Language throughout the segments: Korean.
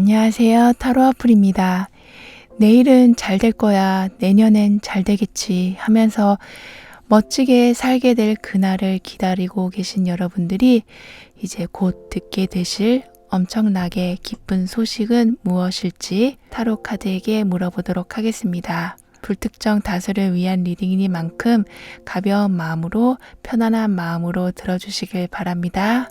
안녕하세요. 타로 아플입니다. 내일은 잘 될 거야. 내년엔 잘 되겠지 하면서 멋지게 살게 될 그날을 기다리고 계신 여러분들이 이제 곧 듣게 되실 엄청나게 기쁜 소식은 무엇일지 타로 카드에게 물어보도록 하겠습니다. 불특정 다수를 위한 리딩이니만큼 가벼운 마음으로 편안한 마음으로 들어주시길 바랍니다.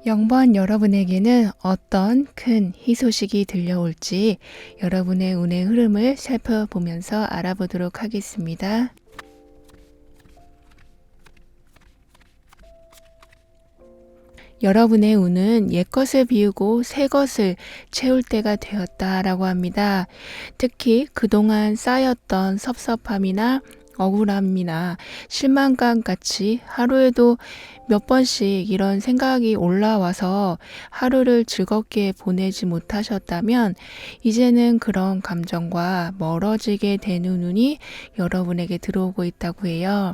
영번 여러분에게는 어떤 큰 희소식이 들려올지 여러분의 운의 흐름을 살펴보면서 알아보도록 하겠습니다. 여러분의 운은 옛것을 비우고 새것을 채울 때가 되었다라고 합니다. 특히 그동안 쌓였던 섭섭함이나 억울함이나 실망감 같이 하루에도 몇 번씩 이런 생각이 올라와서 하루를 즐겁게 보내지 못하셨다면 이제는 그런 감정과 멀어지게 되는 운이 여러분에게 들어오고 있다고 해요.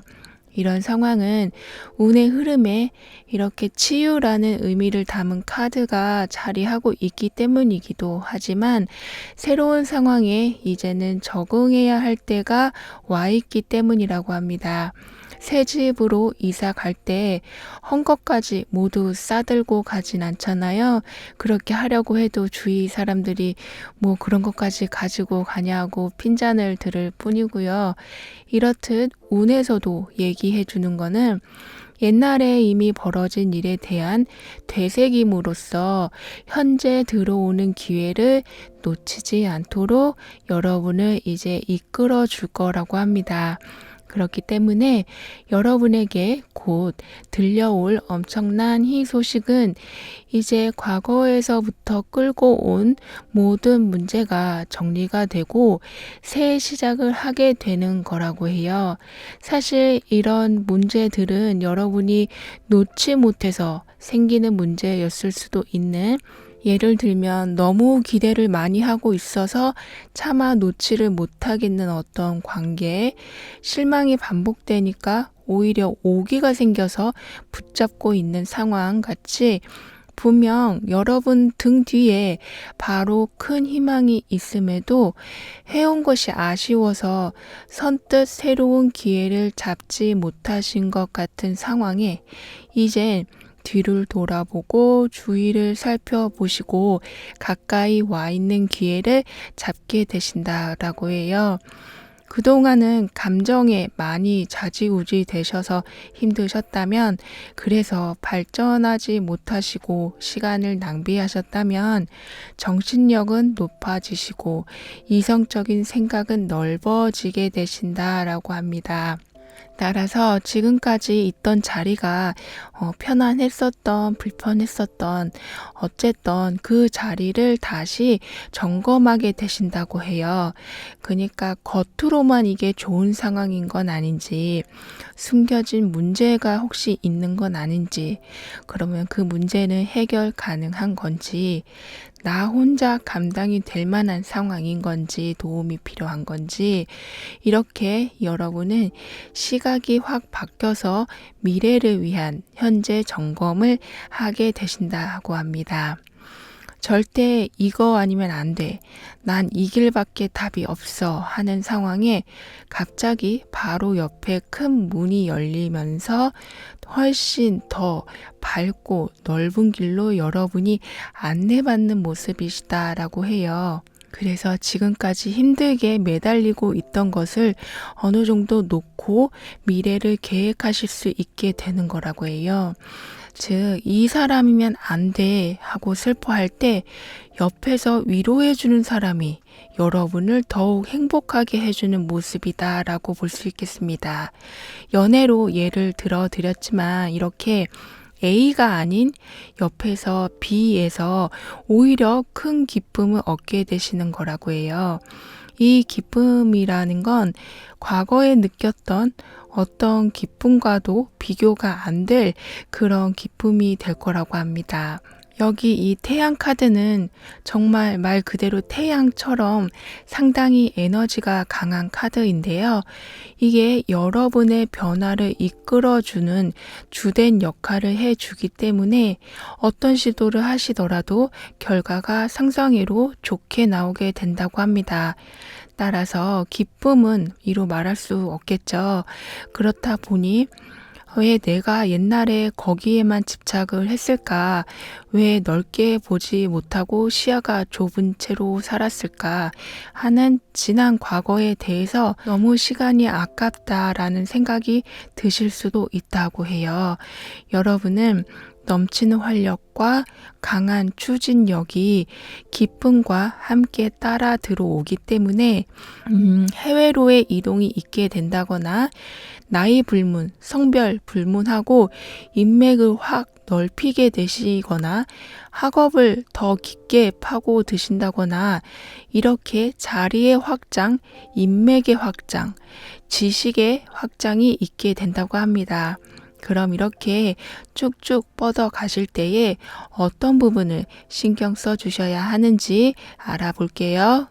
이런 상황은 운의 흐름에 이렇게 치유라는 의미를 담은 카드가 자리하고 있기 때문이기도 하지만 새로운 상황에 이제는 적응해야 할 때가 와 있기 때문이라고 합니다. 새 집으로 이사 갈 때 헝겊까지 모두 싸들고 가진 않잖아요. 그렇게 하려고 해도 주위 사람들이 뭐 그런 것까지 가지고 가냐고 핀잔을 들을 뿐이고요. 이렇듯 운에서도 얘기해 주는 거는 옛날에 이미 벌어진 일에 대한 되새김으로써 현재 들어오는 기회를 놓치지 않도록 여러분을 이제 이끌어 줄 거라고 합니다. 그렇기 때문에 여러분에게 곧 들려올 엄청난 희소식은 이제 과거에서부터 끌고 온 모든 문제가 정리가 되고 새 시작을 하게 되는 거라고 해요. 사실 이런 문제들은 여러분이 놓지 못해서 생기는 문제였을 수도 있는, 예를 들면 너무 기대를 많이 하고 있어서 차마 놓지를 못하겠는 어떤 관계에 실망이 반복되니까 오히려 오기가 생겨서 붙잡고 있는 상황 같이, 분명 여러분 등 뒤에 바로 큰 희망이 있음에도 해온 것이 아쉬워서 선뜻 새로운 기회를 잡지 못하신 것 같은 상황에 이젠 뒤를 돌아보고 주위를 살펴보시고 가까이 와 있는 기회를 잡게 되신다라고 해요. 그동안은 감정에 많이 좌지우지 되셔서 힘드셨다면, 그래서 발전하지 못하시고 시간을 낭비하셨다면 정신력은 높아지시고 이성적인 생각은 넓어지게 되신다라고 합니다. 따라서 지금까지 있던 자리가 편안했었던, 불편했었던, 어쨌든 그 자리를 다시 점검하게 되신다고 해요. 그러니까 겉으로만 이게 좋은 상황인 건 아닌지, 숨겨진 문제가 혹시 있는 건 아닌지, 그러면 그 문제는 해결 가능한 건지, 나 혼자 감당이 될 만한 상황인 건지, 도움이 필요한 건지, 이렇게 여러분은 시각이 확 바뀌어서 미래를 위한 현재 점검을 하게 되신다고 합니다. 절대 이거 아니면 안 돼, 난 이 길밖에 답이 없어 하는 상황에 갑자기 바로 옆에 큰 문이 열리면서 훨씬 더 밝고 넓은 길로 여러분이 안내받는 모습이시다라고 해요. 그래서 지금까지 힘들게 매달리고 있던 것을 어느 정도 놓고 미래를 계획하실 수 있게 되는 거라고 해요. 즉, 이 사람이면 안 돼 하고 슬퍼할 때 옆에서 위로해주는 사람이 여러분을 더욱 행복하게 해주는 모습이다 라고 볼 수 있겠습니다. 연애로 예를 들어 드렸지만 이렇게 A가 아닌 옆에서 B에서 오히려 큰 기쁨을 얻게 되시는 거라고 해요. 이 기쁨이라는 건 과거에 느꼈던 어떤 기쁨과도 비교가 안 될 그런 기쁨이 될 거라고 합니다. 여기 이 태양 카드는 정말 말 그대로 태양처럼 상당히 에너지가 강한 카드인데요. 이게 여러분의 변화를 이끌어주는 주된 역할을 해주기 때문에 어떤 시도를 하시더라도 결과가 상상외로 좋게 나오게 된다고 합니다. 따라서 기쁨은 이루 말할 수 없겠죠. 그렇다 보니 왜 내가 옛날에 거기에만 집착을 했을까? 왜 넓게 보지 못하고 시야가 좁은 채로 살았을까? 하는 지난 과거에 대해서 너무 시간이 아깝다라는 생각이 드실 수도 있다고 해요. 여러분은 넘치는 활력과 강한 추진력이 기쁨과 함께 따라 들어오기 때문에 해외로의 이동이 있게 된다거나 나이 불문, 성별 불문하고 인맥을 확 넓히게 되시거나 학업을 더 깊게 파고 드신다거나 이렇게 자리의 확장, 인맥의 확장, 지식의 확장이 있게 된다고 합니다. 그럼 이렇게 쭉쭉 뻗어 가실 때에 어떤 부분을 신경 써 주셔야 하는지 알아볼게요.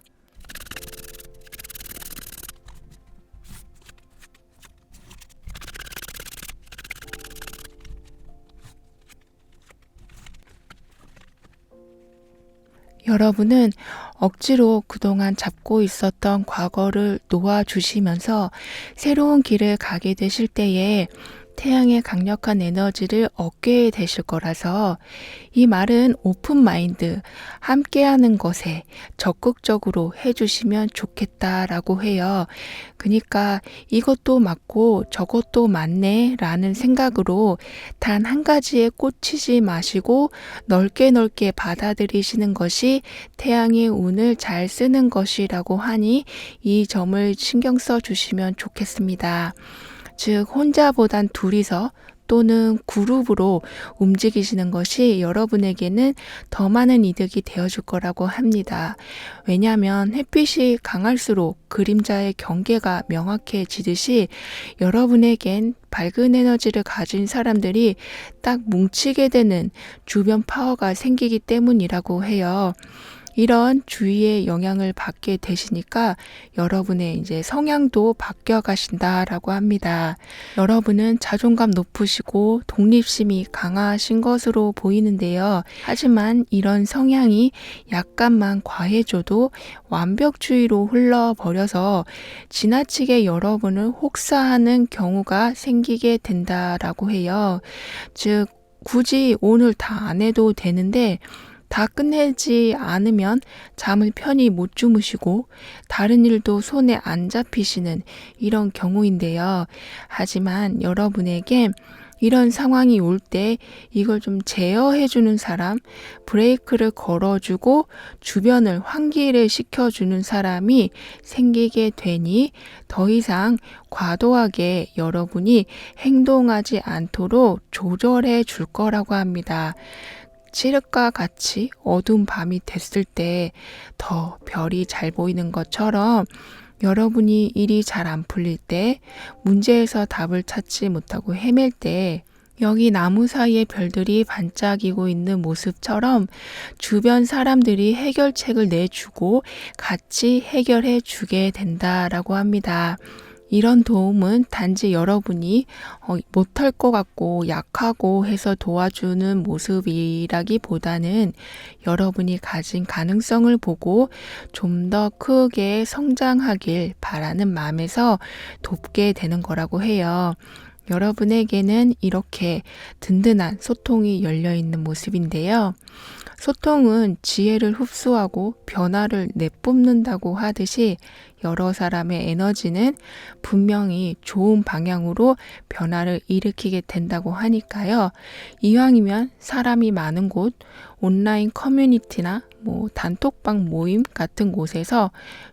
여러분은 억지로 그동안 잡고 있었던 과거를 놓아주시면서 새로운 길을 가게 되실 때에 태양의 강력한 에너지를 얻게 되실 거라서 이 말은 오픈 마인드, 함께하는 것에 적극적으로 해주시면 좋겠다라고 해요. 그러니까 이것도 맞고 저것도 맞네 라는 생각으로 단 한 가지에 꽂히지 마시고 넓게 넓게 받아들이시는 것이 태양의 운을 잘 쓰는 것이라고 하니 이 점을 신경 써 주시면 좋겠습니다. 즉 혼자보단 둘이서 또는 그룹으로 움직이시는 것이 여러분에게는 더 많은 이득이 되어줄 거라고 합니다. 왜냐하면 햇빛이 강할수록 그림자의 경계가 명확해지듯이 여러분에겐 밝은 에너지를 가진 사람들이 딱 뭉치게 되는 주변 파워가 생기기 때문이라고 해요. 이런 주위의 영향을 받게 되시니까 여러분의 이제 성향도 바뀌어 가신다라고 합니다. 여러분은 자존감 높으시고 독립심이 강하신 것으로 보이는데요. 하지만 이런 성향이 약간만 과해져도 완벽주의로 흘러버려서 지나치게 여러분을 혹사하는 경우가 생기게 된다라고 해요. 즉, 굳이 오늘 다 안 해도 되는데 다 끝내지 않으면 잠을 편히 못 주무시고 다른 일도 손에 안 잡히시는 이런 경우인데요. 하지만 여러분에게 이런 상황이 올 때 이걸 좀 제어해주는 사람, 브레이크를 걸어주고 주변을 환기를 시켜주는 사람이 생기게 되니 더 이상 과도하게 여러분이 행동하지 않도록 조절해 줄 거라고 합니다. 칠흑과 같이 어두운 밤이 됐을 때 더 별이 잘 보이는 것처럼 여러분이 일이 잘 안 풀릴 때, 문제에서 답을 찾지 못하고 헤맬 때 여기 나무 사이에 별들이 반짝이고 있는 모습처럼 주변 사람들이 해결책을 내주고 같이 해결해 주게 된다라고 합니다. 이런 도움은 단지 여러분이 못할 것 같고 약하고 해서 도와주는 모습이라기보다는 여러분이 가진 가능성을 보고 좀 더 크게 성장하길 바라는 마음에서 돕게 되는 거라고 해요. 여러분에게는 이렇게 든든한 소통이 열려있는 모습인데요. 소통은 지혜를 흡수하고 변화를 내뿜는다고 하듯이 여러 사람의 에너지는 분명히 좋은 방향으로 변화를 일으키게 된다고 하니까요. 이왕이면 사람이 많은 곳, 온라인 커뮤니티나 단톡방 모임 같은 곳에서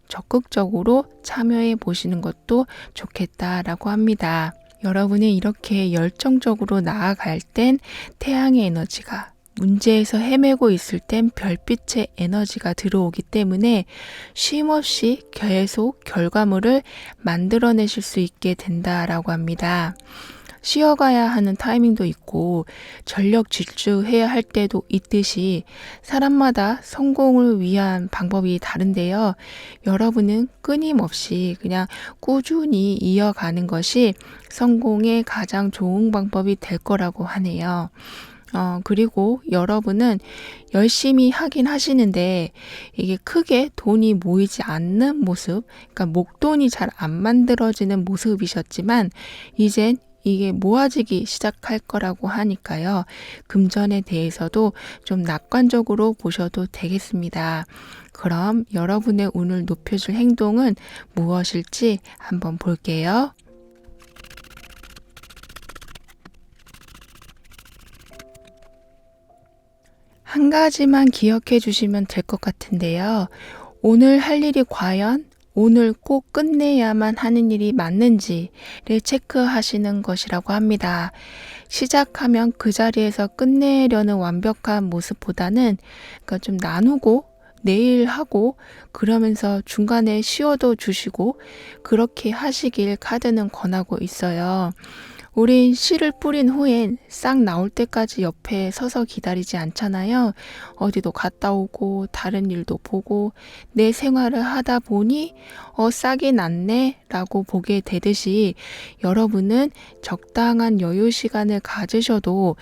적극적으로 참여해 보시는 것도 좋겠다라고 합니다. 여러분이 이렇게 열정적으로 나아갈 땐 태양의 에너지가, 문제에서 헤매고 있을 땐 별빛의 에너지가 들어오기 때문에 쉼없이 계속 결과물을 만들어내실 수 있게 된다라고 합니다. 쉬어가야 하는 타이밍도 있고 전력 질주해야 할 때도 있듯이 사람마다 성공을 위한 방법이 다른데요. 여러분은 끊임없이 그냥 꾸준히 이어가는 것이 성공의 가장 좋은 방법이 될 거라고 하네요. 그리고 여러분은 열심히 하긴 하시는데 이게 크게 돈이 모이지 않는 모습, 그러니까 목돈이 잘 안 만들어지는 모습이셨지만 이젠 이게 모아지기 시작할 거라고 하니까요. 금전에 대해서도 좀 낙관적으로 보셔도 되겠습니다. 그럼 여러분의 운을 높여줄 행동은 무엇일지 한번 볼게요. 한 가지만 기억해 주시면 될 것 같은데요. 오늘 할 일이 과연 오늘 꼭 끝내야만 하는 일이 맞는지를 체크하시는 것이라고 합니다. 시작하면 그 자리에서 끝내려는 완벽한 모습보다는 그러니까 좀 나누고 내일 하고 그러면서 중간에 쉬어도 주시고 그렇게 하시길 카드는 권하고 있어요. 우린 씨를 뿌린 후엔 싹 나올 때까지 옆에 서서 기다리지 않잖아요. 어디도 갔다 오고 다른 일도 보고 내 생활을 하다 보니 싹이 났네 라고 보게 되듯이 여러분은 적당한 여유 시간을 가지셔도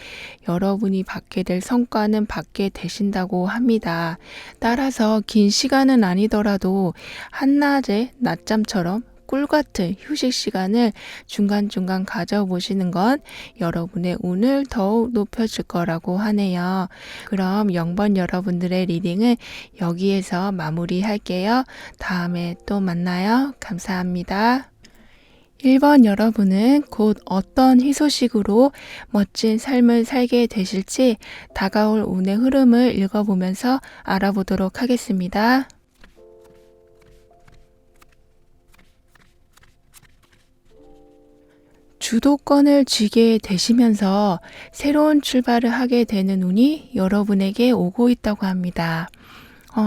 여러분이 받게 될 성과는 받게 되신다고 합니다. 따라서 긴 시간은 아니더라도 한낮에 낮잠처럼 꿀 같은 휴식 시간을 중간중간 가져보시는 건 여러분의 운을 더욱 높여줄 거라고 하네요. 그럼 0번 여러분들의 리딩은 여기에서 마무리할게요. 다음에 또 만나요. 감사합니다. 1번 여러분은 곧 어떤 희소식으로 멋진 삶을 살게 되실지 다가올 운의 흐름을 읽어보면서 알아보도록 하겠습니다. 주도권을 쥐게 되시면서 새로운 출발을 하게 되는 운이 여러분에게 오고 있다고 합니다.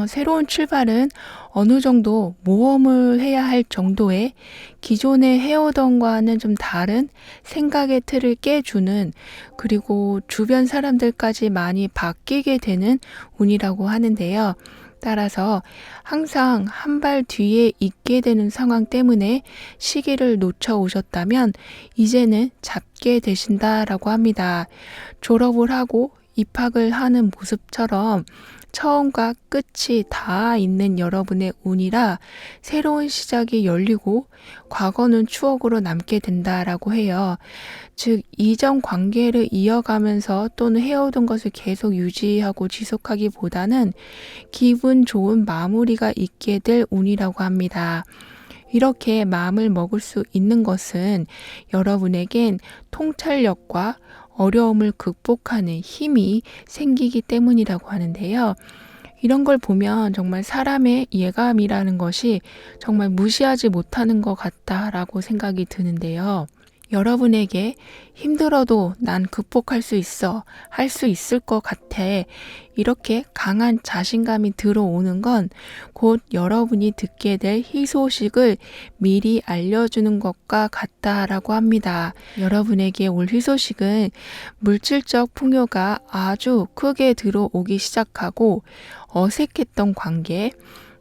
새로운 출발은 어느 정도 모험을 해야 할 정도의 기존에 해오던 과는 좀 다른 생각의 틀을 깨주는, 그리고 주변 사람들까지 많이 바뀌게 되는 운이라고 하는데요. 따라서 항상 한 발 뒤에 있게 되는 상황 때문에 시기를 놓쳐 오셨다면 이제는 잡게 되신다라고 합니다. 졸업을 하고 입학을 하는 모습처럼 처음과 끝이 다 있는 여러분의 운이라 새로운 시작이 열리고 과거는 추억으로 남게 된다라고 해요. 즉, 이전 관계를 이어가면서 또는 해오던 것을 계속 유지하고 지속하기보다는 기분 좋은 마무리가 있게 될 운이라고 합니다. 이렇게 마음을 먹을 수 있는 것은 여러분에겐 통찰력과 어려움을 극복하는 힘이 생기기 때문이라고 하는데요. 이런 걸 보면 정말 사람의 예감이라는 것이 정말 무시하지 못하는 것 같다라고 생각이 드는데요. 여러분에게 힘들어도 난 극복할 수 있어, 할 수 있을 것 같아, 이렇게 강한 자신감이 들어오는 건 곧 여러분이 듣게 될 희소식을 미리 알려주는 것과 같다라고 합니다. 여러분에게 올 희소식은 물질적 풍요가 아주 크게 들어오기 시작하고 어색했던 관계,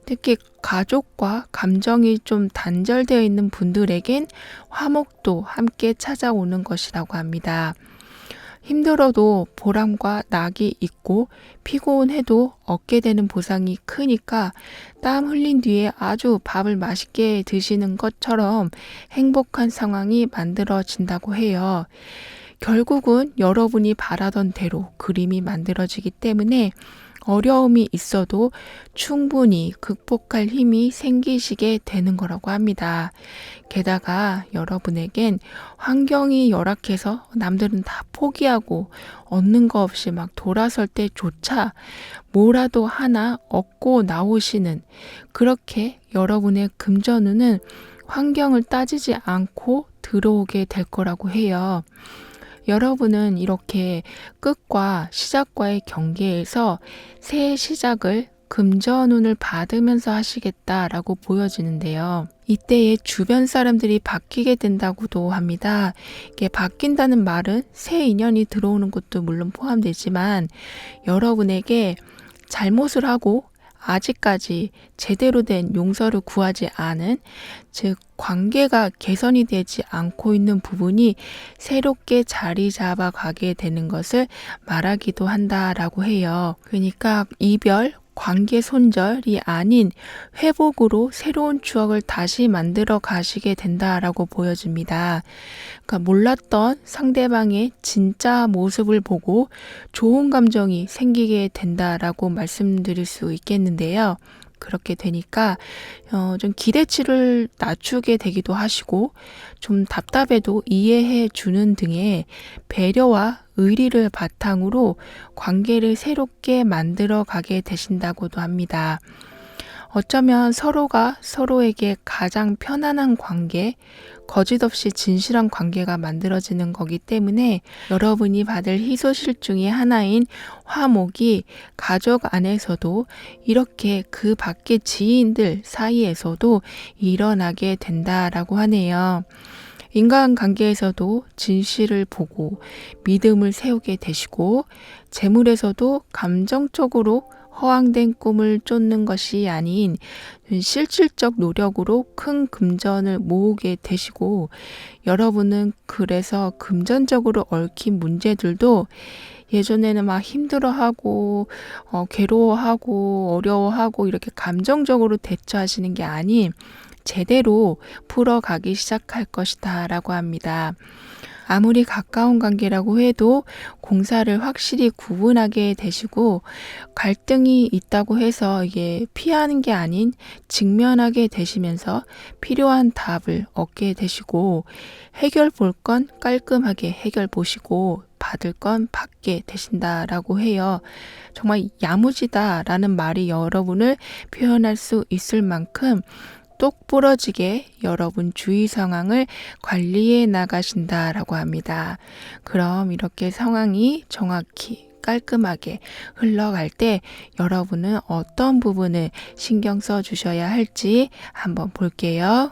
특히 가족과 감정이 좀 단절되어 있는 분들에겐 화목도 함께 찾아오는 것이라고 합니다. 힘들어도 보람과 낙이 있고 피곤해도 얻게 되는 보상이 크니까 땀 흘린 뒤에 아주 밥을 맛있게 드시는 것처럼 행복한 상황이 만들어진다고 해요. 결국은 여러분이 바라던 대로 그림이 만들어지기 때문에 어려움이 있어도 충분히 극복할 힘이 생기시게 되는 거라고 합니다. 게다가 여러분에겐 환경이 열악해서 남들은 다 포기하고 얻는 거 없이 막 돌아설 때조차 뭐라도 하나 얻고 나오시는, 그렇게 여러분의 금전운은 환경을 따지지 않고 들어오게 될 거라고 해요. 여러분은 이렇게 끝과 시작과의 경계에서 새 시작을 금전운을 받으면서 하시겠다라고 보여지는데요. 이때에 주변 사람들이 바뀌게 된다고도 합니다. 이게 바뀐다는 말은 새 인연이 들어오는 것도 물론 포함되지만 여러분에게 잘못을 하고 아직까지 제대로 된 용서를 구하지 않은, 즉 관계가 개선이 되지 않고 있는 부분이 새롭게 자리 잡아가게 되는 것을 말하기도 한다라고 해요. 그러니까 이별, 관계 손절이 아닌 회복으로 새로운 추억을 다시 만들어 가시게 된다라고 보여집니다. 그러니까 몰랐던 상대방의 진짜 모습을 보고 좋은 감정이 생기게 된다라고 말씀드릴 수 있겠는데요. 그렇게 되니까 좀 기대치를 낮추게 되기도 하시고 좀 답답해도 이해해 주는 등의 배려와 의리를 바탕으로 관계를 새롭게 만들어 가게 되신다고도 합니다. 어쩌면 서로가 서로에게 가장 편안한 관계, 거짓 없이 진실한 관계가 만들어지는 거기 때문에 여러분이 받을 희소식 중에 하나인 화목이 가족 안에서도 이렇게 그 밖의 지인들 사이에서도 일어나게 된다라고 하네요. 인간관계에서도 진실을 보고 믿음을 세우게 되시고 재물에서도 감정적으로 허황된 꿈을 쫓는 것이 아닌 실질적 노력으로 큰 금전을 모으게 되시고 여러분은 그래서 금전적으로 얽힌 문제들도 예전에는 막 힘들어하고 괴로워하고 어려워하고 이렇게 감정적으로 대처하시는 게 아닌 제대로 풀어가기 시작할 것이다 라고 합니다. 아무리 가까운 관계라고 해도 공사를 확실히 구분하게 되시고, 갈등이 있다고 해서 이게 피하는 게 아닌 직면하게 되시면서 필요한 답을 얻게 되시고, 해결 볼 건 깔끔하게 해결 보시고 받을 건 받게 되신다라고 해요. 정말 야무지다라는 말이 여러분을 표현할 수 있을 만큼 똑 부러지게 여러분 주위 상황을 관리해 나가신다라고 합니다. 그럼 이렇게 상황이 정확히 깔끔하게 흘러갈 때 여러분은 어떤 부분을 신경 써 주셔야 할지 한번 볼게요.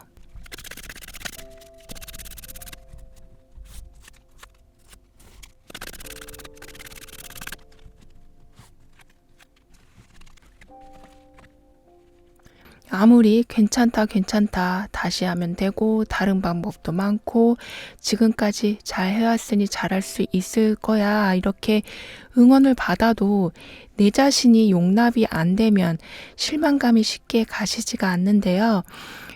아무리 괜찮다 다시 하면 되고 다른 방법도 많고 지금까지 잘 해왔으니 잘할 수 있을 거야 이렇게 응원을 받아도 내 자신이 용납이 안 되면 실망감이 쉽게 가시지가 않는데요.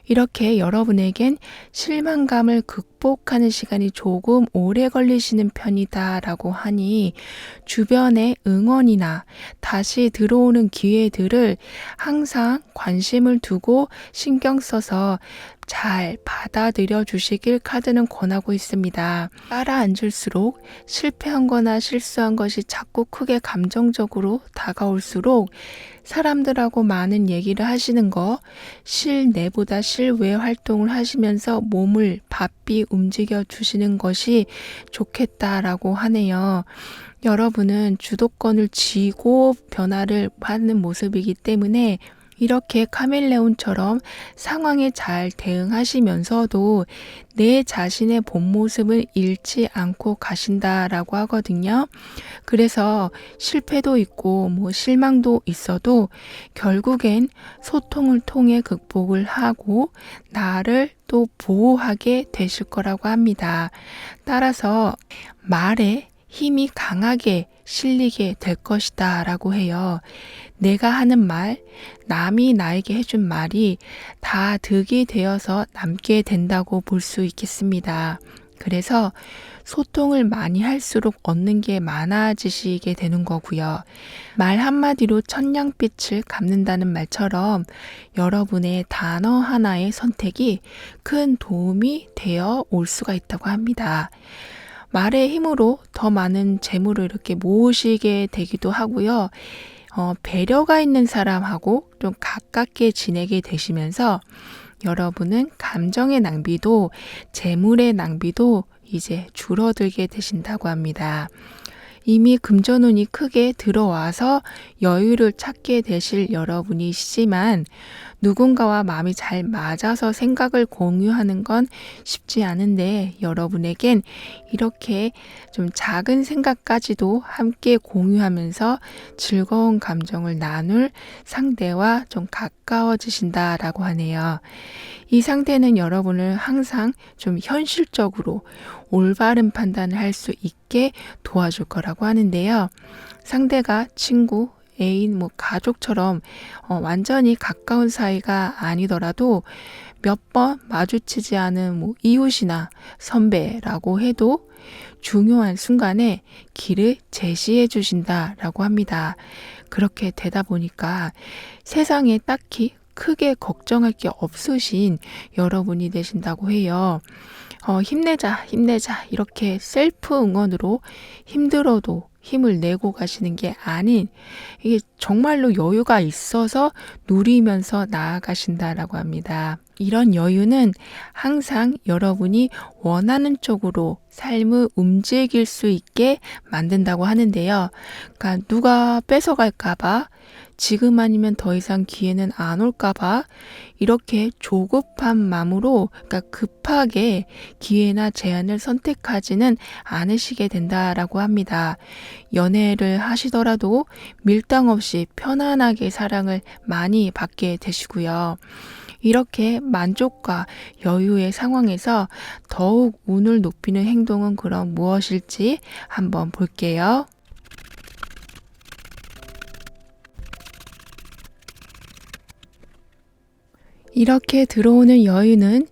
이렇게 여러분에겐 실망감을 극복하는 시간이 조금 오래 걸리시는 편이다라고 하니 주변의 응원이나 다시 들어오는 기회들을 항상 관심을 두고 신경 써서 잘 받아들여 주시길 카드는 권하고 있습니다. 따라앉을수록 실패한 거나 실수한 것이 자꾸 크게 감정적으로 다가올수록 사람들하고 많은 얘기를 하시는 거, 실내보다 실외 활동을 하시면서 몸을 바삐 움직여 주시는 것이 좋겠다라고 하네요. 여러분은 주도권을 쥐고 변화를 하는 모습이기 때문에 이렇게 카멜레온처럼 상황에 잘 대응하시면서도 내 자신의 본 모습을 잃지 않고 가신다라고 하거든요. 그래서 실패도 있고 실망도 있어도 결국엔 소통을 통해 극복을 하고 나를 또 보호하게 되실 거라고 합니다. 따라서 말에 힘이 강하게 실리게 될 것이다 라고 해요. 내가 하는 말, 남이 나에게 해준 말이 다 득이 되어서 남게 된다고 볼 수 있겠습니다. 그래서 소통을 많이 할수록 얻는 게 많아지시게 되는 거고요. 말 한마디로 천냥빛을 갚는다는 말처럼 여러분의 단어 하나의 선택이 큰 도움이 되어 올 수가 있다고 합니다. 말의 힘으로 더 많은 재물을 이렇게 모으시게 되기도 하고요. 배려가 있는 사람하고 좀 가깝게 지내게 되시면서 여러분은 감정의 낭비도 재물의 낭비도 이제 줄어들게 되신다고 합니다. 이미 금전운이 크게 들어와서 여유를 찾게 되실 여러분이시지만 누군가와 마음이 잘 맞아서 생각을 공유하는 건 쉽지 않은데 여러분에겐 이렇게 좀 작은 생각까지도 함께 공유하면서 즐거운 감정을 나눌 상대와 좀 가까워지신다라고 하네요. 이 상태는 여러분을 항상 좀 현실적으로 올바른 판단을 할 수 있게 도와줄 거라고 하는데요. 상대가 친구, 애인, 가족처럼 완전히 가까운 사이가 아니더라도 몇 번 마주치지 않은 이웃이나 선배라고 해도 중요한 순간에 길을 제시해 주신다라고 합니다. 그렇게 되다 보니까 세상에 딱히 크게 걱정할 게 없으신 여러분이 되신다고 해요. 힘내자 이렇게 셀프 응원으로 힘들어도 힘을 내고 가시는 게 아닌 이게 정말로 여유가 있어서 누리면서 나아가신다라고 합니다. 이런 여유는 항상 여러분이 원하는 쪽으로 삶을 움직일 수 있게 만든다고 하는데요. 그러니까 누가 뺏어갈까봐 지금 아니면 더 이상 기회는 안 올까봐 이렇게 조급한 마음으로 그러니까 급하게 기회나 제안을 선택하지는 않으시게 된다라고 합니다. 연애를 하시더라도 밀당 없이 편안하게 사랑을 많이 받게 되시고요. 이렇게 만족과 여유의 상황에서 더욱 운을 높이는 행동은 그럼 무엇일지 한번 볼게요. 이렇게 들어오는 여유는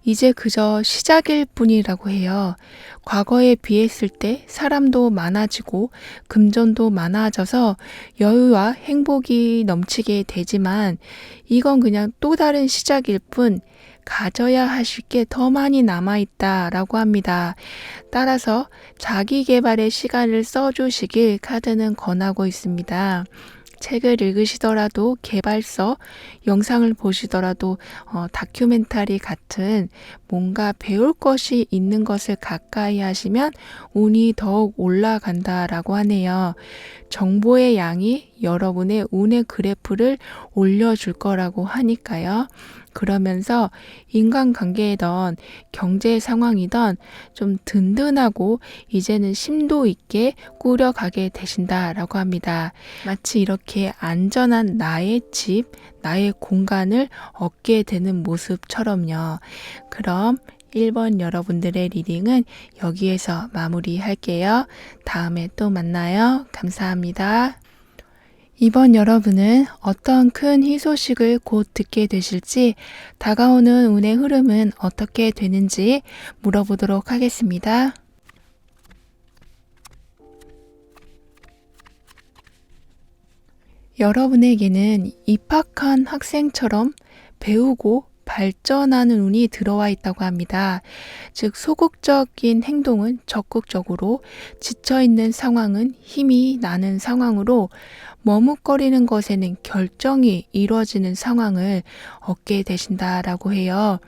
이제 그저 시작일 뿐이라고 해요. 과거에 비했을 때 사람도 많아지고 금전도 많아져서 여유와 행복이 넘치게 되지만 이건 그냥 또 다른 시작일 뿐 가져야 하실 게 더 많이 남아있다라고 합니다. 따라서 자기 개발의 시간을 써주시길 카드는 권하고 있습니다. 책을 읽으시더라도 개발서, 영상을 보시더라도 다큐멘터리 같은 뭔가 배울 것이 있는 것을 가까이 하시면 운이 더욱 올라간다라고 하네요. 정보의 양이 여러분의 운의 그래프를 올려줄 거라고 하니까요. 그러면서 인간관계이던 경제 상황이던 좀 든든하고 이제는 심도 있게 꾸려가게 되신다라고 합니다. 마치 이렇게 안전한 나의 집, 나의 공간을 얻게 되는 모습처럼요. 그럼 1번 여러분들의 리딩은 여기에서 마무리할게요. 다음에 또 만나요. 감사합니다. 이번 여러분은 어떤 큰 희소식을 곧 듣게 되실지, 다가오는 운의 흐름은 어떻게 되는지 물어보도록 하겠습니다. 여러분에게는 입학한 학생처럼 배우고 발전하는 운이 들어와 있다고 합니다. 즉, 소극적인 행동은 적극적으로, 지쳐있는 상황은 힘이 나는 상황으로, 머뭇거리는 것에는 결정이 이루어지는 상황을 얻게 되신다라고 해요.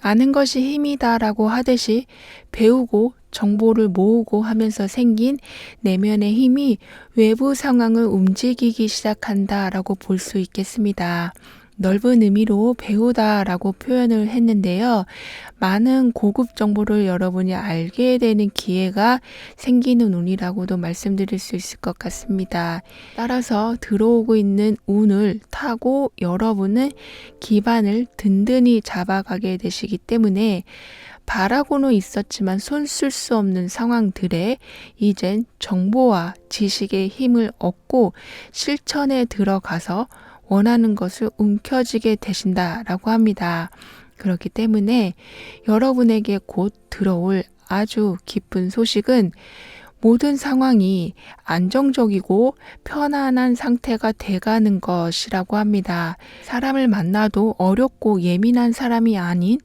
아는 것이 힘이다라고 하듯이 배우고 정보를 모으고 하면서 생긴 내면의 힘이 외부 상황을 움직이기 시작한다라고 볼 수 있겠습니다. 넓은 의미로 배우다라고 표현을 했는데요. 많은 고급 정보를 여러분이 알게 되는 기회가 생기는 운이라고도 말씀드릴 수 있을 것 같습니다. 따라서 들어오고 있는 운을 타고 여러분은 기반을 든든히 잡아가게 되시기 때문에 바라고는 있었지만 손 쓸 수 없는 상황들에 이젠 정보와 지식의 힘을 얻고 실천에 들어가서 원하는 것을 움켜쥐게 되신다라고 합니다. 그렇기 때문에 여러분에게 곧 들어올 아주 기쁜 소식은 모든 상황이 안정적이고 편안한 상태가 돼가는 것이라고 합니다. 사람을 만나도 어렵고 예민한 사람이 아닌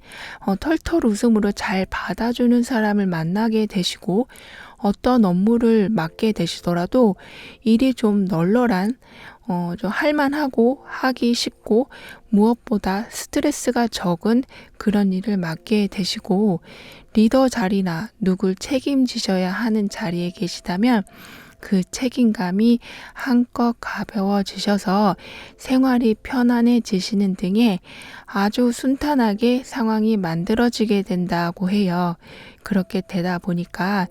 털털 웃음으로 잘 받아주는 사람을 만나게 되시고, 어떤 업무를 맡게 되시더라도 일이 좀 널널한 좀 할만하고 하기 쉽고 무엇보다 스트레스가 적은 그런 일을 맡게 되시고, 리더 자리나 누굴 책임지셔야 하는 자리에 계시다면 그 책임감이 한껏 가벼워지셔서 생활이 편안해지시는 등의 아주 순탄하게 상황이 만들어지게 된다고 해요. 그렇게 되다 보니까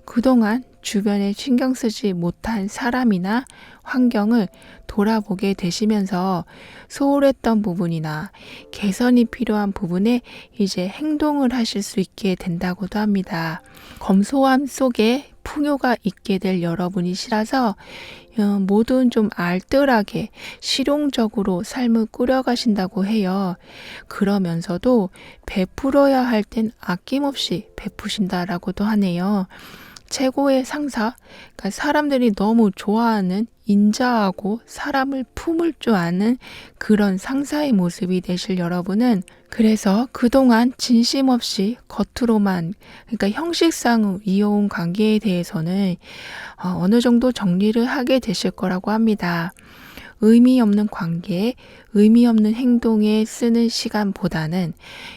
그동안 주변에 신경 쓰지 못한 사람이나 환경을 돌아보게 되시면서 소홀했던 부분이나 개선이 필요한 부분에 이제 행동을 하실 수 있게 된다고도 합니다. 검소함 속에 풍요가 있게 될 여러분이시라서 뭐든 좀 알뜰하게 실용적으로 삶을 꾸려가신다고 해요. 그러면서도 베풀어야 할 땐 아낌없이 베푸신다라고도 하네요. 최고의 상사, 그러니까 사람들이 너무 좋아하는 인자하고 사람을 품을 줄 아는 그런 상사의 모습이 되실 여러분은, 그래서 그동안 진심 없이 겉으로만, 그러니까 형식상 이어온 관계에 대해서는 어느 정도 정리를 하게 되실 거라고 합니다. 의미 없는 관계, 의미 없는 행동에 쓰는 시간보다는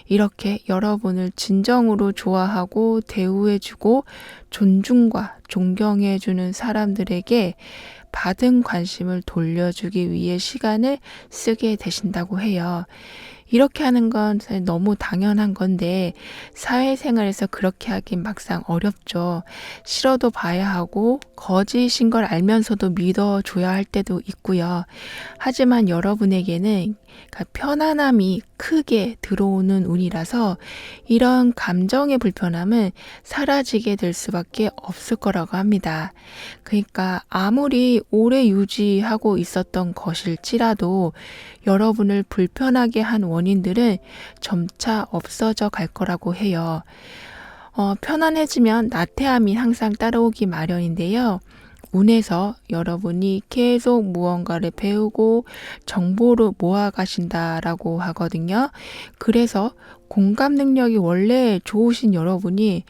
이렇게 여러분을 진정으로 좋아하고 대우해주고 존중과 존경해주는 사람들에게 받은 관심을 돌려주기 위해 시간을 쓰게 되신다고 해요. 이렇게 하는 건 너무 당연한 건데 사회생활에서 그렇게 하긴 막상 어렵죠. 싫어도 봐야 하고 거짓인 걸 알면서도 믿어줘야 할 때도 있고요. 하지만 여러분에게는 편안함이 크게 들어오는 운이라서 이런 감정의 불편함은 사라지게 될 수밖에 없을 거라고 합니다. 그러니까 아무리 오래 유지하고 있었던 것일지라도 여러분을 불편하게 한 원인들은 점차 없어져 갈 거라고 해요. 편안해지면 나태함이 항상 따라오기 마련인데요. 운에서 여러분이 계속 무언가를 배우고 정보를 모아가신다라고 하거든요. 그래서 공감 능력이 원래 좋으신 여러분이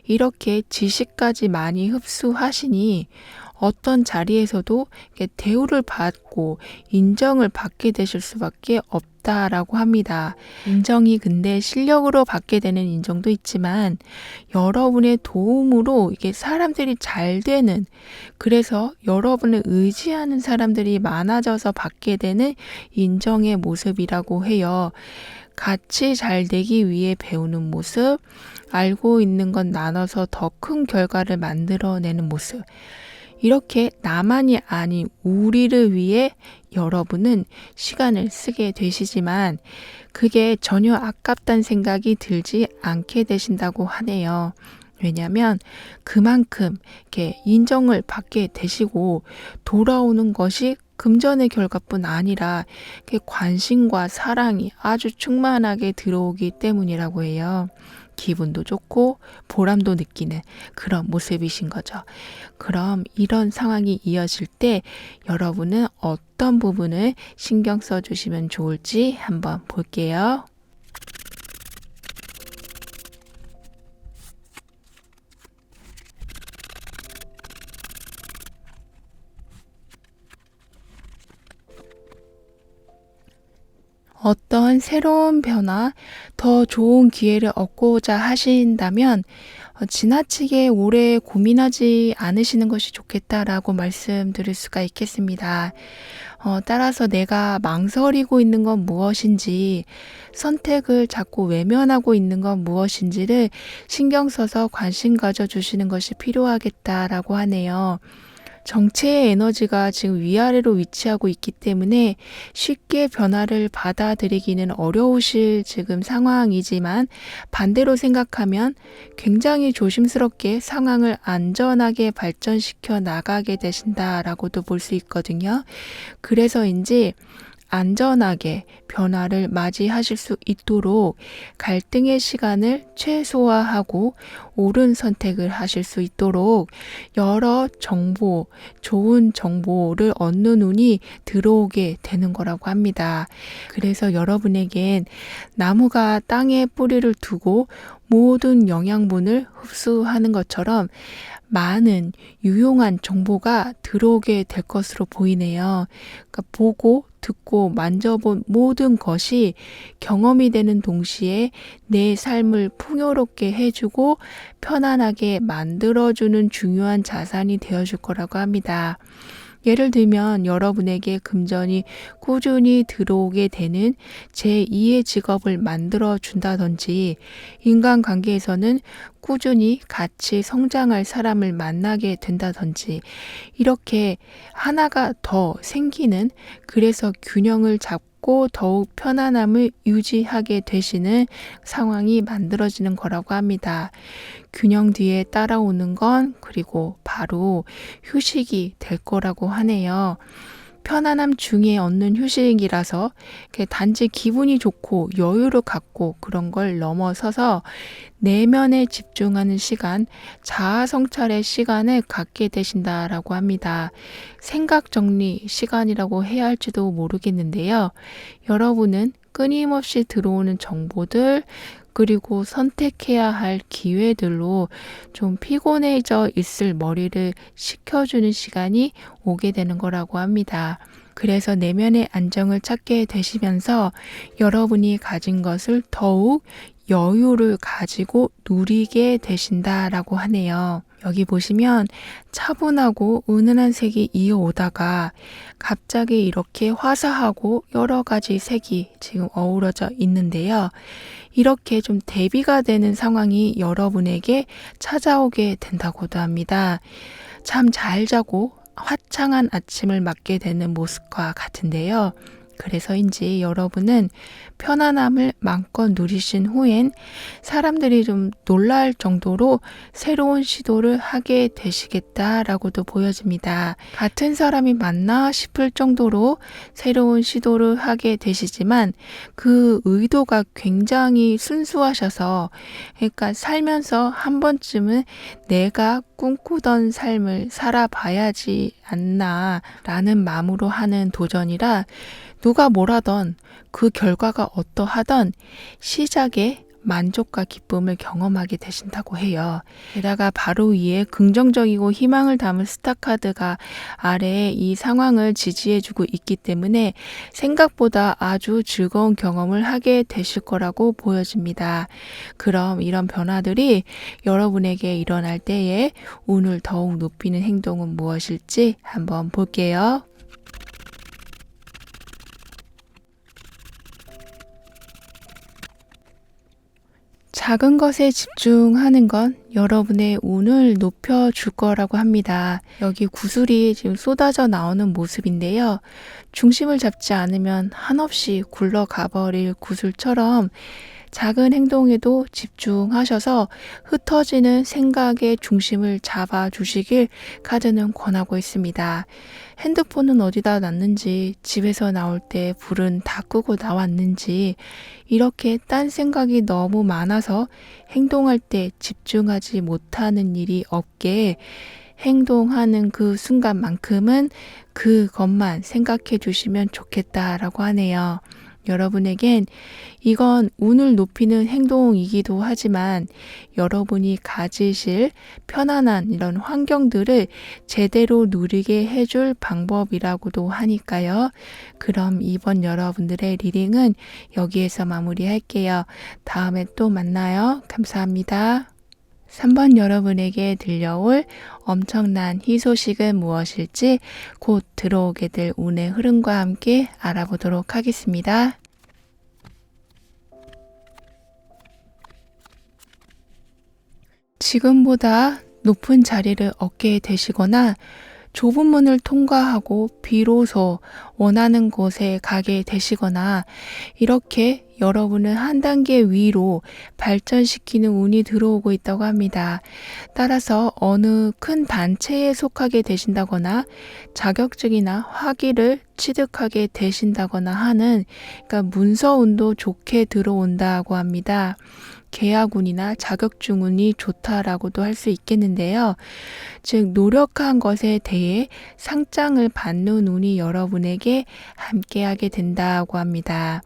이렇게 지식까지 많이 흡수하시니 어떤 자리에서도 이렇게 대우를 받고 인정을 받게 되실 수밖에 없다라고 합니다. 인정이 근데 실력으로 받게 되는 인정도 있지만 여러분의 도움으로 이게 사람들이 잘 되는, 그래서 여러분을 의지하는 사람들이 많아져서 받게 되는 인정의 모습이라고 해요. 같이 잘 되기 위해 배우는 모습, 알고 있는 건 나눠서 더 큰 결과를 만들어내는 모습. 이렇게 나만이 아닌 우리를 위해 여러분은 시간을 쓰게 되시지만 그게 전혀 아깝다는 생각이 들지 않게 되신다고 하네요. 왜냐하면 그만큼 이렇게 인정을 받게 되시고 돌아오는 것이 금전의 결과뿐 아니라 관심과 사랑이 아주 충만하게 들어오기 때문이라고 해요. 기분도 좋고 보람도 느끼는 그런 모습이신 거죠. 그럼 이런 상황이 이어질 때 여러분은 어떤 부분을 신경 써주시면 좋을지 한번 볼게요. 어떤 새로운 변화, 더 좋은 기회를 얻고자 하신다면 지나치게 오래 고민하지 않으시는 것이 좋겠다라고 말씀드릴 수가 있겠습니다. 따라서 내가 망설이고 있는 건 무엇인지, 선택을 자꾸 외면하고 있는 건 무엇인지를 신경 써서 관심 가져주시는 것이 필요하겠다라고 하네요. 정체의 에너지가 지금 위아래로 위치하고 있기 때문에 쉽게 변화를 받아들이기는 어려우실 지금 상황이지만 반대로 생각하면 굉장히 조심스럽게 상황을 안전하게 발전시켜 나가게 되신다라고도 볼 수 있거든요. 그래서인지 안전하게 변화를 맞이하실 수 있도록 갈등의 시간을 최소화하고 옳은 선택을 하실 수 있도록 여러 정보, 좋은 정보를 얻는 운이 들어오게 되는 거라고 합니다. 그래서 여러분에겐 나무가 땅에 뿌리를 두고 모든 영양분을 흡수하는 것처럼 많은 유용한 정보가 들어오게 될 것으로 보이네요. 그러니까 보고 듣고 만져본 모든 것이 경험이 되는 동시에 내 삶을 풍요롭게 해주고 편안하게 만들어주는 중요한 자산이 되어줄 거라고 합니다. 예를 들면 여러분에게 금전이 꾸준히 들어오게 되는 제2의 직업을 만들어 준다든지, 인간관계에서는 꾸준히 같이 성장할 사람을 만나게 된다든지, 이렇게 하나가 더 생기는, 그래서 균형을 잡고 더욱 편안함을 유지하게 되시는 상황이 만들어지는 거라고 합니다. 균형 뒤에 따라오는 건 그리고 바로 휴식이 될 거라고 하네요. 편안함 중에 얻는 휴식이라서 단지 기분이 좋고 여유를 갖고 그런 걸 넘어서서 내면에 집중하는 시간, 자아 성찰의 시간을 갖게 되신다라고 합니다. 생각 정리 시간이라고 해야 할지도 모르겠는데요. 여러분은 끊임없이 들어오는 정보들, 그리고 선택해야 할 기회들로 좀 피곤해져 있을 머리를 식혀주는 시간이 오게 되는 거라고 합니다. 그래서 내면의 안정을 찾게 되시면서 여러분이 가진 것을 더욱 여유를 가지고 누리게 되신다라고 하네요. 여기 보시면 차분하고 은은한 색이 이어오다가 갑자기 이렇게 화사하고 여러 가지 색이 지금 어우러져 있는데요. 이렇게 좀 대비가 되는 상황이 여러분에게 찾아오게 된다고도 합니다. 잠 잘 자고 화창한 아침을 맞게 되는 모습과 같은데요. 그래서인지 여러분은 편안함을 마음껏 누리신 후엔 사람들이 좀 놀랄 정도로 새로운 시도를 하게 되시겠다라고도 보여집니다. 같은 사람이 맞나 싶을 정도로 새로운 시도를 하게 되시지만 그 의도가 굉장히 순수하셔서, 그러니까 살면서 한 번쯤은 내가 꿈꾸던 삶을 살아봐야지 않나 라는 마음으로 하는 도전이라, 누가 뭐라던 그 결과가 어떠하던 시작에 만족과 기쁨을 경험하게 되신다고 해요. 게다가 바로 위에 긍정적이고 희망을 담은 스타카드가 아래에 이 상황을 지지해주고 있기 때문에 생각보다 아주 즐거운 경험을 하게 되실 거라고 보여집니다. 그럼 이런 변화들이 여러분에게 일어날 때에 운을 더욱 높이는 행동은 무엇일지 한번 볼게요. 작은 것에 집중하는 건 여러분의 운을 높여줄 거라고 합니다. 여기 구슬이 지금 쏟아져 나오는 모습인데요. 중심을 잡지 않으면 한없이 굴러가 버릴 구슬처럼 작은 행동에도 집중하셔서 흩어지는 생각의 중심을 잡아주시길 카드는 권하고 있습니다. 핸드폰은 어디다 놨는지, 집에서 나올 때 불은 다 끄고 나왔는지, 이렇게 딴 생각이 너무 많아서 행동할 때 집중하지 못하는 일이 없게, 행동하는 그 순간만큼은 그것만 생각해 주시면 좋겠다라고 하네요. 여러분에겐 이건 운을 높이는 행동이기도 하지만 여러분이 가지실 편안한 이런 환경들을 제대로 누리게 해줄 방법이라고도 하니까요. 그럼 이번 여러분들의 리딩은 여기에서 마무리할게요. 다음에 또 만나요. 감사합니다. 3번 여러분에게 들려올 엄청난 희소식은 무엇일지 곧 들어오게 될 운의 흐름과 함께 알아보도록 하겠습니다. 지금보다 높은 자리를 얻게 되시거나 좁은 문을 통과하고 비로소 원하는 곳에 가게 되시거나, 이렇게 여러분은 한 단계 위로 발전시키는 운이 들어오고 있다고 합니다. 따라서 어느 큰 단체에 속하게 되신다거나 자격증이나 학위를 취득하게 되신다거나 하는, 그러니까 문서운도 좋게 들어온다고 합니다. 계약운이나 자격증운이 좋다라고도 할 수 있겠는데요. 즉 노력한 것에 대해 상장을 받는 운이 여러분에게 함께하게 된다고 합니다.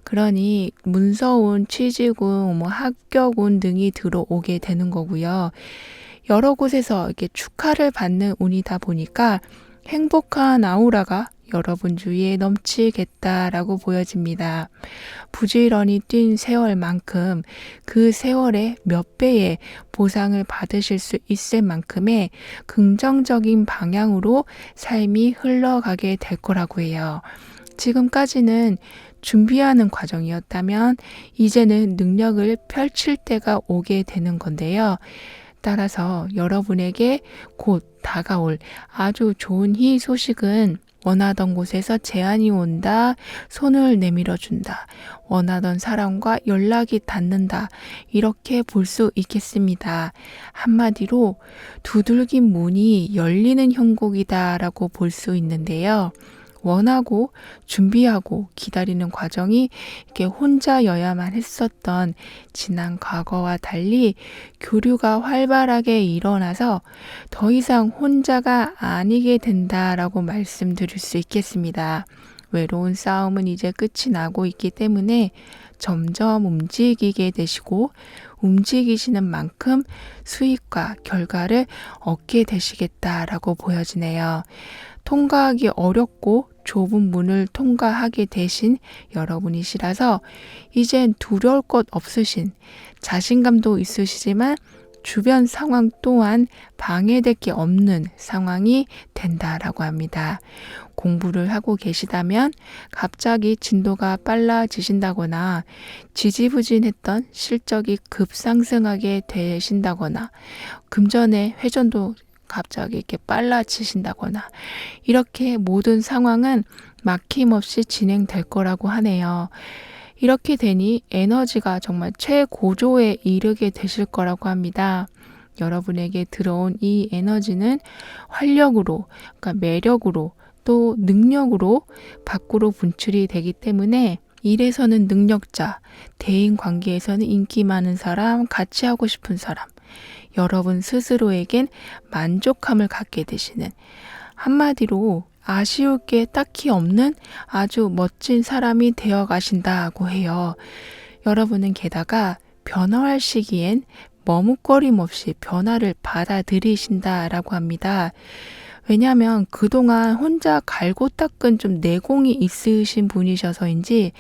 그러니 문서운, 취직운, 합격운 등이 들어오게 되는 거고요. 여러 곳에서 이렇게 축하를 받는 운이다 보니까 행복한 아우라가 여러분 주위에 넘치겠다라고 보여집니다. 부지런히 뛴 세월만큼 그 세월의 몇 배의 보상을 받으실 수 있을 만큼의 긍정적인 방향으로 삶이 흘러가게 될 거라고 해요. 지금까지는 준비하는 과정이었다면 이제는 능력을 펼칠 때가 오게 되는 건데요. 따라서 여러분에게 곧 다가올 아주 좋은 희소식은 원하던 곳에서 제안이 온다, 손을 내밀어 준다, 원하던 사람과 연락이 닿는다, 이렇게 볼 수 있겠습니다. 한마디로 두들긴 문이 열리는 형국이다라고 볼 수 있는데요. 원하고 준비하고 기다리는 과정이 이렇게 혼자여야만 했었던 지난 과거와 달리 교류가 활발하게 일어나서 더 이상 혼자가 아니게 된다라고 말씀드릴 수 있겠습니다. 외로운 싸움은 이제 끝이 나고 있기 때문에 점점 움직이게 되시고, 움직이시는 만큼 수익과 결과를 얻게 되시겠다라고 보여지네요. 통과하기 어렵고 좁은 문을 통과하게 되신 여러분이시라서 이젠 두려울 것 없으신, 자신감도 있으시지만 주변 상황 또한 방해될 게 없는 상황이 된다라고 합니다. 공부를 하고 계시다면 갑자기 진도가 빨라지신다거나 지지부진했던 실적이 급상승하게 되신다거나 금전의 회전도 갑자기 이렇게 빨라지신다거나 이렇게 모든 상황은 막힘없이 진행될 거라고 하네요. 이렇게 되니 에너지가 정말 최고조에 이르게 되실 거라고 합니다. 여러분에게 들어온 이 에너지는 활력으로, 그러니까 매력으로 또 능력으로 밖으로 분출이 되기 때문에 일에서는 능력자, 대인 관계에서는 인기 많은 사람, 같이 하고 싶은 사람, 여러분 스스로에겐 만족함을 갖게 되시는, 한마디로 아쉬울 게 딱히 없는 아주 멋진 사람이 되어 가신다고 해요. 여러분은 게다가 변화할 시기엔 머뭇거림 없이 변화를 받아들이신다라고 합니다. 왜냐하면 그동안 혼자 갈고 닦은 좀 내공이 있으신 분이셔서인지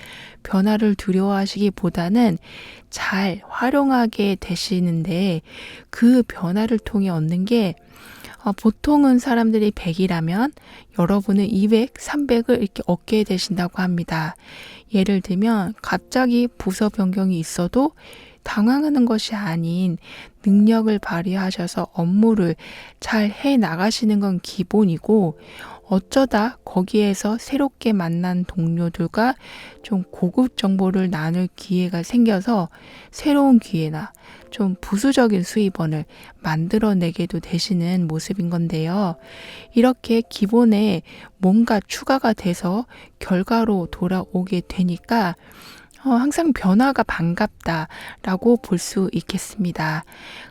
변화를 두려워하시기보다는 잘 활용하게 되시는데, 그 변화를 통해 얻는 게 보통은 사람들이 100이라면 여러분은 200, 300을 이렇게 얻게 되신다고 합니다. 예를 들면 갑자기 부서 변경이 있어도 당황하는 것이 아닌 능력을 발휘하셔서 업무를 잘 해 나가시는 건 기본이고, 어쩌다 거기에서 새롭게 만난 동료들과 좀 고급 정보를 나눌 기회가 생겨서 새로운 기회나 좀 부수적인 수입원을 만들어내게도 되시는 모습인 건데요. 이렇게 기본에 뭔가 추가가 돼서 결과로 돌아오게 되니까 항상 변화가 반갑다라고 볼 수 있겠습니다.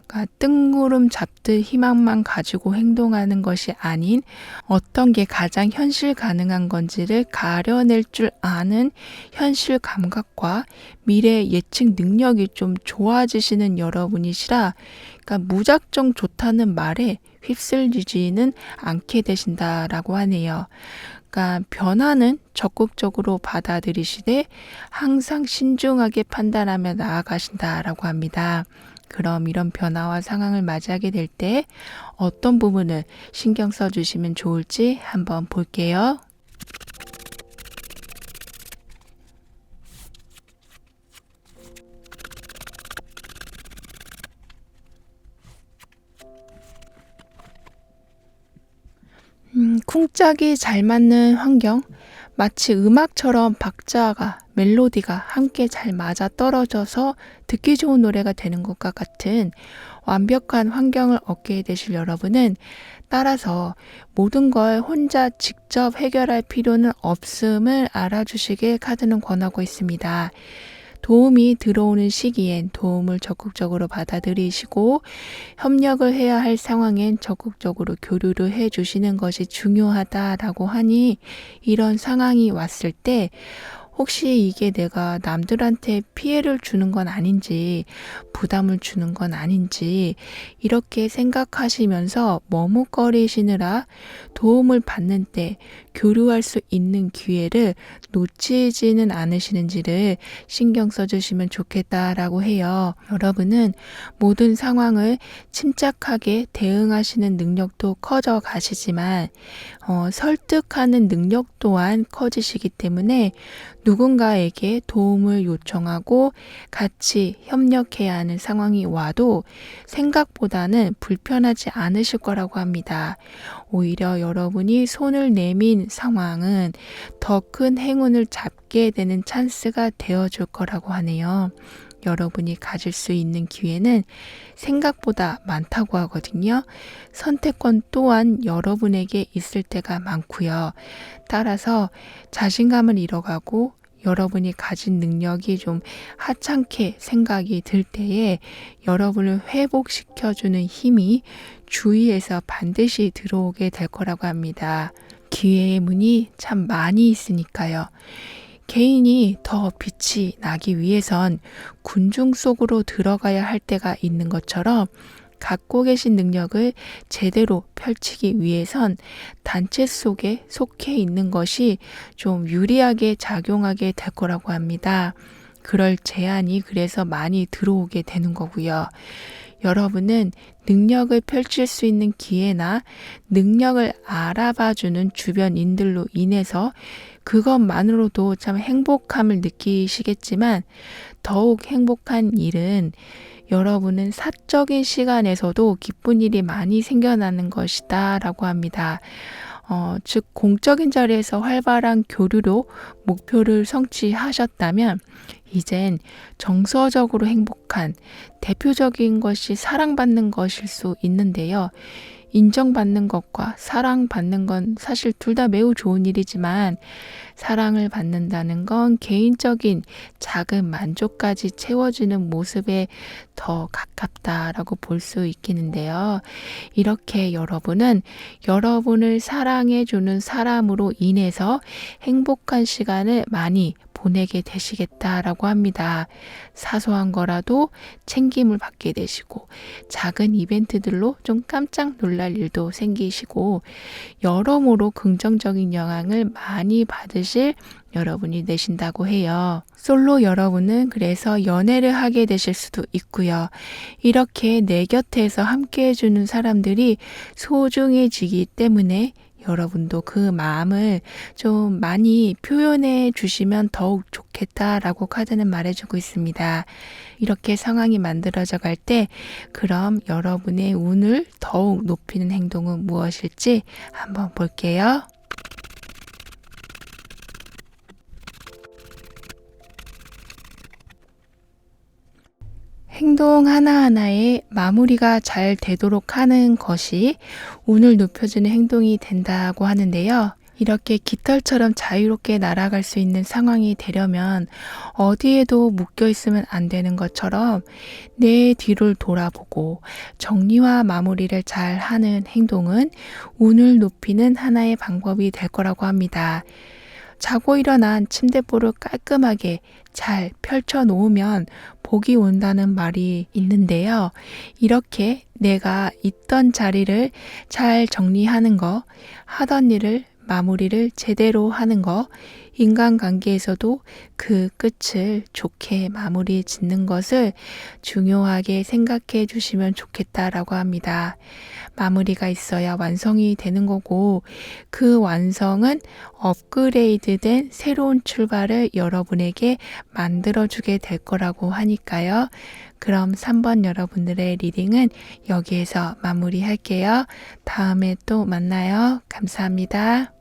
그러니까 뜬구름 잡듯 희망만 가지고 행동하는 것이 아닌 어떤 게 가장 현실 가능한 건지를 가려낼 줄 아는 현실 감각과 미래 예측 능력이 좀 좋아지시는 여러분이시라, 그러니까 무작정 좋다는 말에 휩쓸리지는 않게 되신다라고 하네요. 그러니까 변화는 적극적으로 받아들이시되 항상 신중하게 판단하며 나아가신다라고 합니다. 그럼 이런 변화와 상황을 맞이하게 될 때 어떤 부분을 신경 써주시면 좋을지 한번 볼게요. 쿵짝이 잘 맞는 환경, 마치 음악처럼 박자가, 멜로디가 함께 잘 맞아 떨어져서 듣기 좋은 노래가 되는 것과 같은 완벽한 환경을 얻게 되실 여러분은, 따라서 모든 걸 혼자 직접 해결할 필요는 없음을 알아주시길 카드는 권하고 있습니다. 도움이 들어오는 시기엔 도움을 적극적으로 받아들이시고, 협력을 해야 할 상황엔 적극적으로 교류를 해주시는 것이 중요하다라고 하니, 이런 상황이 왔을 때 혹시 이게 내가 남들한테 피해를 주는 건 아닌지, 부담을 주는 건 아닌지 이렇게 생각하시면서 머뭇거리시느라 도움을 받는 때 교류할 수 있는 기회를 놓치지는 않으시는지를 신경 써주시면 좋겠다라고 해요. 여러분은 모든 상황을 침착하게 대응하시는 능력도 커져 가시지만 설득하는 능력 또한 커지시기 때문에 누군가에게 도움을 요청하고 같이 협력해야 하는 상황이 와도 생각보다는 불편하지 않으실 거라고 합니다. 오히려 여러분이 손을 내민 상황은 더 큰 행운을 잡게 되는 찬스가 되어줄 거라고 하네요. 여러분이 가질 수 있는 기회는 생각보다 많다고 하거든요. 선택권 또한 여러분에게 있을 때가 많고요. 따라서 자신감을 잃어가고 여러분이 가진 능력이 좀 하찮게 생각이 들 때에 여러분을 회복시켜주는 힘이 주위에서 반드시 들어오게 될 거라고 합니다. 기회의 문이 참 많이 있으니까요. 개인이 더 빛이 나기 위해선 군중 속으로 들어가야 할 때가 있는 것처럼, 갖고 계신 능력을 제대로 펼치기 위해선 단체 속에 속해 있는 것이 좀 유리하게 작용하게 될 거라고 합니다. 그럴 제안이 그래서 많이 들어오게 되는 거고요. 여러분은 능력을 펼칠 수 있는 기회나 능력을 알아봐주는 주변인들로 인해서 그것만으로도 참 행복함을 느끼시겠지만, 더욱 행복한 일은 여러분은 사적인 시간에서도 기쁜 일이 많이 생겨나는 것이다 라고 합니다. 즉 공적인 자리에서 활발한 교류로 목표를 성취하셨다면 이젠 정서적으로 행복한 대표적인 것이 사랑받는 것일 수 있는데요. 인정받는 것과 사랑받는 건 사실 둘 다 매우 좋은 일이지만 사랑을 받는다는 건 개인적인 작은 만족까지 채워주는 모습에 더 가깝다라고 볼 수 있겠는데요. 이렇게 여러분은 여러분을 사랑해주는 사람으로 인해서 행복한 시간을 많이 보내게 되시겠다라고 합니다. 사소한 거라도 챙김을 받게 되시고 작은 이벤트들로 좀 깜짝 놀랄 일도 생기시고 여러모로 긍정적인 영향을 많이 받으실 여러분이 되신다고 해요. 솔로 여러분은 그래서 연애를 하게 되실 수도 있고요. 이렇게 내 곁에서 함께 해주는 사람들이 소중해지기 때문에 여러분도 그 마음을 좀 많이 표현해 주시면 더욱 좋겠다라고 카드는 말해주고 있습니다. 이렇게 상황이 만들어져 갈 때 그럼 여러분의 운을 더욱 높이는 행동은 무엇일지 한번 볼게요. 행동 하나하나에 마무리가 잘 되도록 하는 것이 운을 높여주는 행동이 된다고 하는데요. 이렇게 깃털처럼 자유롭게 날아갈 수 있는 상황이 되려면 어디에도 묶여 있으면 안 되는 것처럼 내 뒤를 돌아보고 정리와 마무리를 잘 하는 행동은 운을 높이는 하나의 방법이 될 거라고 합니다. 자고 일어난 침대볼을 깔끔하게 잘 펼쳐 놓으면 복이 온다는 말이 있는데요. 이렇게 내가 있던 자리를 잘 정리하는 거, 하던 일을 마무리를 제대로 하는 거, 인간관계에서도 그 끝을 좋게 마무리 짓는 것을 중요하게 생각해 주시면 좋겠다라고 합니다. 마무리가 있어야 완성이 되는 거고 그 완성은 업그레이드된 새로운 출발을 여러분에게 만들어주게 될 거라고 하니까요. 그럼 3번 여러분들의 리딩은 여기에서 마무리할게요. 다음에 또 만나요. 감사합니다.